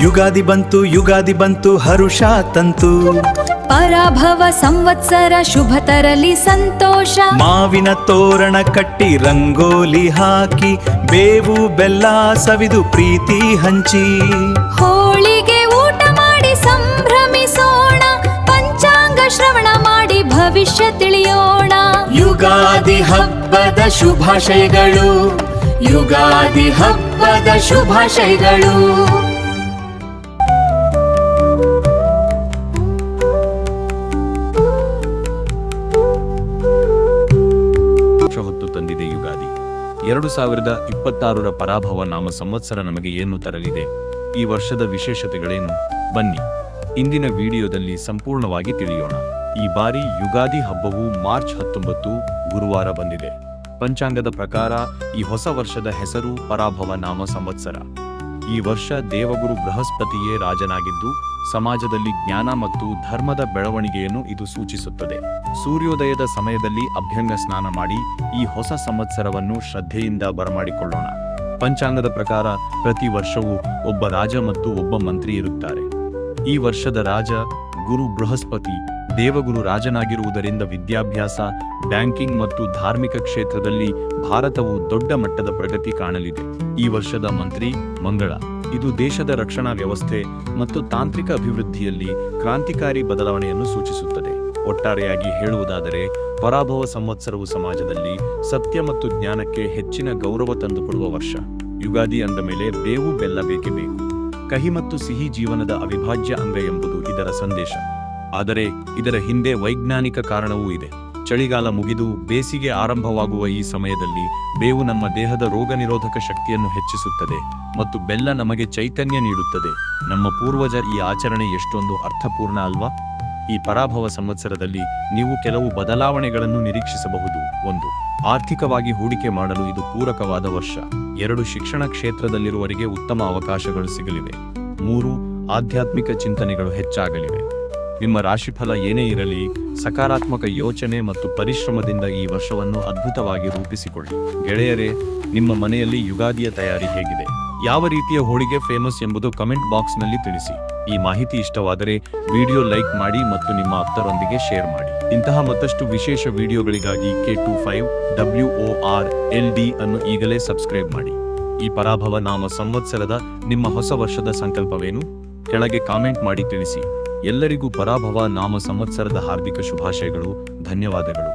ಯುಗಾದಿ ಬಂತು ಹರುಷ ತಂತು. ಪರಾಭವ ಸಂವತ್ಸರ ಶುಭ ತರಲಿ ಸಂತೋಷ. ಮಾವಿನ ತೋರಣ ಕಟ್ಟಿ ರಂಗೋಲಿ ಹಾಕಿ ಬೇವು ಬೆಲ್ಲ ಸವಿದು ಪ್ರೀತಿ ಹಂಚಿ ಹೋಳಿಗೆ ಊಟ ಮಾಡಿ ಸಂಭ್ರಮಿಸೋಣ. ಪಂಚಾಂಗ ಶ್ರವಣ ಮಾಡಿ ಭವಿಷ್ಯ ತಿಳಿಯೋಣ. ಯುಗಾದಿ ಹಬ್ಬದ ಶುಭಾಶಯಗಳು, ಯುಗಾದಿ ಹಬ್ಬದ ಶುಭಾಶಯಗಳು. ಹೊತ್ತು ತಂದಿದೆ ಯುಗಾದಿ. 2026ರ ಪರಾಭವ ನಾಮ ಸಂವತ್ಸರ ನಮಗೆ ಏನು ತರಲಿದೆ? ಈ ವರ್ಷದ ವಿಶೇಷತೆಗಳೇನು? ಬನ್ನಿ ಇಂದಿನ ವಿಡಿಯೋದಲ್ಲಿ ಸಂಪೂರ್ಣವಾಗಿ ತಿಳಿಯೋಣ. ಈ ಬಾರಿ ಯುಗಾದಿ ಹಬ್ಬವು ಮಾರ್ಚ್ 19 ಗುರುವಾರ ಬಂದಿದೆ. ಪಂಚಾಂಗದ ಪ್ರಕಾರ ಈ ಹೊಸ ವರ್ಷದ ಹೆಸರು ಪರಾಭವ ನಾಮ ಸಂವತ್ಸರ. ಈ ವರ್ಷ ದೇವಗುರು ಬೃಹಸ್ಪತಿಯೇ ರಾಜನಾಗಿದ್ದು ಸಮಾಜದಲ್ಲಿ ಜ್ಞಾನ ಮತ್ತು ಧರ್ಮದ ಬೆಳವಣಿಗೆಯನ್ನು ಇದು ಸೂಚಿಸುತ್ತದೆ. ಸೂರ್ಯೋದಯದ ಸಮಯದಲ್ಲಿ ಅಭ್ಯಂಗ ಸ್ನಾನ ಮಾಡಿ ಈ ಹೊಸ ಸಂವತ್ಸರವನ್ನು ಶ್ರದ್ಧೆಯಿಂದ ಬರಮಾಡಿಕೊಳ್ಳೋಣ. ಪಂಚಾಂಗದ ಪ್ರಕಾರ ಪ್ರತಿ ವರ್ಷವೂ ಒಬ್ಬ ರಾಜ ಮತ್ತು ಒಬ್ಬ ಮಂತ್ರಿ ಇರುತ್ತಾರೆ. ಈ ವರ್ಷದ ರಾಜ ಗುರು ಬೃಹಸ್ಪತಿ ದೇವಗುರು ರಾಜನಾಗಿರುವುದರಿಂದ ವಿದ್ಯಾಭ್ಯಾಸ, ಬ್ಯಾಂಕಿಂಗ್ ಮತ್ತು ಧಾರ್ಮಿಕ ಕ್ಷೇತ್ರದಲ್ಲಿ ಭಾರತವು ದೊಡ್ಡ ಮಟ್ಟದ ಪ್ರಗತಿ ಕಾಣಲಿದೆ. ಈ ವರ್ಷದ ಮಂತ್ರಿ ಮಂಗಳ. ಇದು ದೇಶದ ರಕ್ಷಣಾ ವ್ಯವಸ್ಥೆ ಮತ್ತು ತಾಂತ್ರಿಕ ಅಭಿವೃದ್ಧಿಯಲ್ಲಿ ಕ್ರಾಂತಿಕಾರಿ ಬದಲಾವಣೆಯನ್ನು ಸೂಚಿಸುತ್ತದೆ. ಒಟ್ಟಾರೆಯಾಗಿ ಹೇಳುವುದಾದರೆ ಪರಾಭವ ಸಂವತ್ಸರವು ಸಮಾಜದಲ್ಲಿ ಸತ್ಯ ಮತ್ತು ಜ್ಞಾನಕ್ಕೆ ಹೆಚ್ಚಿನ ಗೌರವ ತಂದುಕೊಡುವ ವರ್ಷ. ಯುಗಾದಿ ಅಂದ ಮೇಲೆ ಬೇವು ಬೆಲ್ಲ ಬೇಕೇ ಬೇಕು. ಕಹಿ ಮತ್ತು ಸಿಹಿ ಜೀವನದ ಅವಿಭಾಜ್ಯ ಅಂಗ ಎಂಬುದು ಇದರ ಸಂದೇಶ. ಆದರೆ ಇದರ ಹಿಂದೆ ವೈಜ್ಞಾನಿಕ ಕಾರಣವೂ ಇದೆ. ಚಳಿಗಾಲ ಮುಗಿದು ಬೇಸಿಗೆ ಆರಂಭವಾಗುವ ಈ ಸಮಯದಲ್ಲಿ ಬೇವು ನಮ್ಮ ದೇಹದ ರೋಗ ನಿರೋಧಕ ಶಕ್ತಿಯನ್ನು ಹೆಚ್ಚಿಸುತ್ತದೆ ಮತ್ತು ಬೆಲ್ಲ ನಮಗೆ ಚೈತನ್ಯ ನೀಡುತ್ತದೆ. ನಮ್ಮ ಪೂರ್ವಜರ ಈ ಆಚರಣೆ ಎಷ್ಟೊಂದು ಅರ್ಥಪೂರ್ಣ ಅಲ್ವಾ? ಈ ಪರಾಭವ ಸಂವತ್ಸರದಲ್ಲಿ ನೀವು ಕೆಲವು ಬದಲಾವಣೆಗಳನ್ನು ನಿರೀಕ್ಷಿಸಬಹುದು. 1. ಆರ್ಥಿಕವಾಗಿ ಹೂಡಿಕೆ ಮಾಡಲು ಇದು ಪೂರಕವಾದ ವರ್ಷ. 2. ಶಿಕ್ಷಣ ಕ್ಷೇತ್ರದಲ್ಲಿರುವವರಿಗೆ ಉತ್ತಮ ಅವಕಾಶಗಳು ಸಿಗಲಿವೆ. 3. ಆಧ್ಯಾತ್ಮಿಕ ಚಿಂತನೆಗಳು ಹೆಚ್ಚಾಗಲಿವೆ. ನಿಮ್ಮ ರಾಶಿಫಲ ಏನೇ ಇರಲಿ, ಸಕಾರಾತ್ಮಕ ಯೋಚನೆ ಮತ್ತು ಪರಿಶ್ರಮದಿಂದ ಈ ವರ್ಷವನ್ನು ಅದ್ಭುತವಾಗಿ ರೂಪಿಸಿಕೊಳ್ಳಿ. ಗೆಳೆಯರೇ, ನಿಮ್ಮ ಮನೆಯಲ್ಲಿ ಯುಗಾದಿಯ ತಯಾರಿ ಹೇಗಿದೆ? ಯಾವ ರೀತಿಯ ಹೋಳಿಗೆ ಫೇಮಸ್ ಎಂಬುದು ಕಮೆಂಟ್ ಬಾಕ್ಸ್ನಲ್ಲಿ ತಿಳಿಸಿ. ಈ ಮಾಹಿತಿ ಇಷ್ಟವಾದರೆ ವಿಡಿಯೋ ಲೈಕ್ ಮಾಡಿ ಮತ್ತು ನಿಮ್ಮ ಆಪ್ತರೊಂದಿಗೆ ಶೇರ್ ಮಾಡಿ. ಇಂತಹ ಮತ್ತಷ್ಟು ವಿಶೇಷ ವಿಡಿಯೋಗಳಿಗಾಗಿ K25WORLD ಅನ್ನು ಈಗಲೇ ಸಬ್ಸ್ಕ್ರೈಬ್ ಮಾಡಿ. ಈ ಪರಾಭವ ನಾಮ ಸಂವತ್ಸರದ ನಿಮ್ಮ ಹೊಸ ವರ್ಷದ ಸಂಕಲ್ಪವೇನು? ಕೆಳಗೆ ಕಾಮೆಂಟ್ ಮಾಡಿ ತಿಳಿಸಿ. ಎಲ್ಲರಿಗೂ ಪರಾಭವ ನಾಮ ಸಂವತ್ಸರದ ಹಾರ್ದಿಕ ಶುಭಾಶಯಗಳು. ಧನ್ಯವಾದಗಳು.